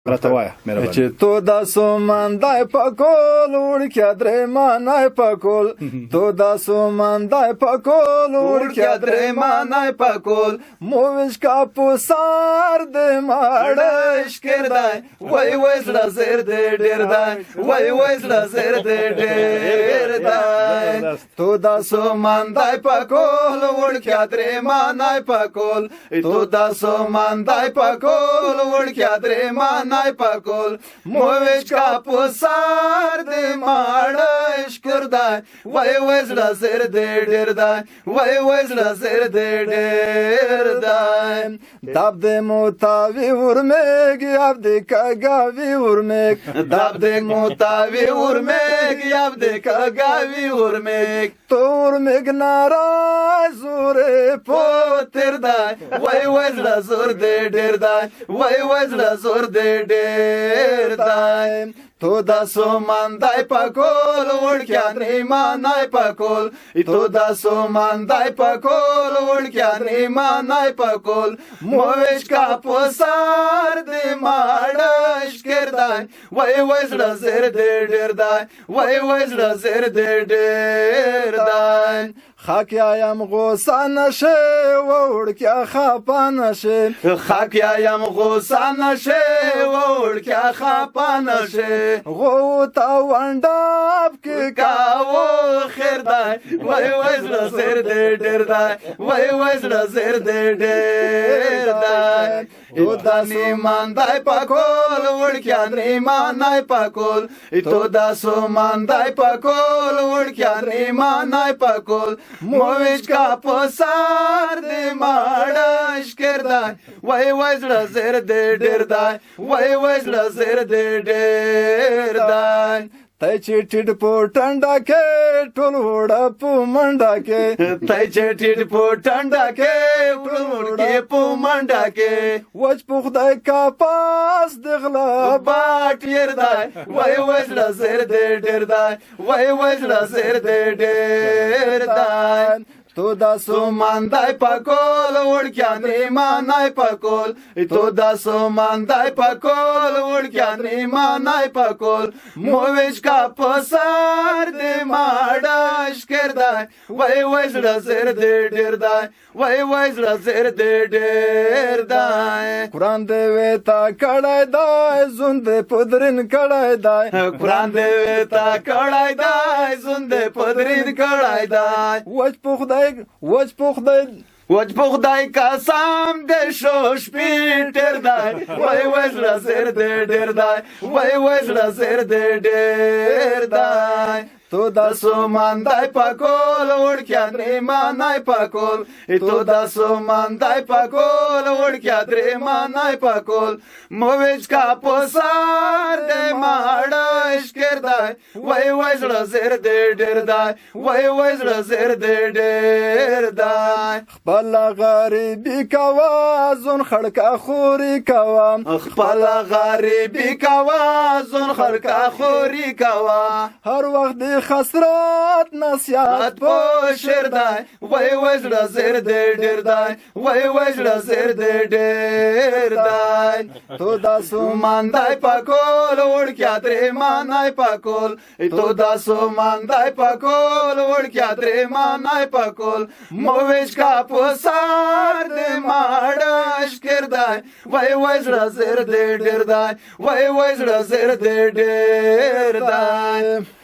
راته وایه مهرباني چې تو دا سومندای پکول وړکیا درې مانای پکول تو دا سومندای پکول وړکیا درې مانای پکول موش کا پوسار دې ماړش کردای وای وای زړه زر دې ډیر دای وای وای زړه زر دې ډیر دای تو دا سومندای پکول وړکیا درې مانای پکول تو دا سومندای پکول وړکیا درې مانای پکول موش کا پوسار دې ماړش کردای وای وای زړه زر دې ډیر دای وای وای زړه زر دې ډیر دای داب دې موتاوی ورمګ یاب دې کاګاوی ورمګ داب دې موتاوی ورمګ یاب دې کاګاوی ورمګ تور مګ ناراض ور پوتر دای وای وای زړه زور دې ډیر دای وای وای زړه زور دې ډیر دای تو دا سومندای پکول وړکیا درې مانای پکول تو دا سومندای پکول وړکیا درې مانای پکول موش کا پوسار دې ماړش کردای وای وای زړه زر دې ډیر دای وای وای زړه زر دې ډیر دای خاک یم غوسه نشه وړکیا خپه نشه خاک یم غوسه نشه وړکیا خپه نشه غو تا ونداب کې کاو خیر دای وای وای زړه زر دې ډیر دای وای وای زړه زر دې ډیر دای تو دا سومندای پکول وړکیا درې مانای پکول تو دا سومندای پکول وړکیا درې مانای پکول موش کا پوسار دې ماړش کردای وای وای زړه زر دې ډیر دای وای وای زړه زر دې ډیر دای تای چې ټیټ په ټنډا کې ټول وړه په منډا کې تای چې ټیټ په ټنډا کې ټول وړه په منډا کې وچ په خدای کا پاس دغلا باټ ير دای وای وای زړه زر دې ډیر دای وای وای زړه زر دې ډیر دای تو دا سومندای پکول وړکیا درې مانای پکول تو دا سومندای پکول وړکیا درې مانای پکول موش کا پسار دې ماړش کردای وای وای زړه زر دې ډیر دای وای وای زړه زر دې ډیر دای قران دې وتا کړای دای زوند پدرین کړای دای قران دې وتا کړای دای زوند پدرین کړای دای وچ په خدای قسم دې شوش پیټر دای وای وای زړه زر دې ډیر دای وای وای زړه زر دې ډیر دای تو دا سومندای پکول وړکیا درې مانای پکول تو دا سومندای پکول وړکیا درې مانای پکول موش کا پوسار دې ماړش کردای وای وای زړه زر دې ډیر دای وای وای زړه زر دې ډیر دای خپل غریبی کوا زون خړکا خوري کوا خپل غریبی کوا زون خړکا خوري کوا هر وخت خسرات نصیحت په شعر دای وای وای زړه زر دې ډیر دای وای وای زړه زر دې ډیر دای تو دا سومندای پکول وړکیا درې مانای پکول تو دا سومندای پکول وړکیا درې مانای پکول موش کا پوسار دې ماړش کردای وای وای زړه زر دې ډیر دای وای وای زړه زر دې ډیر دای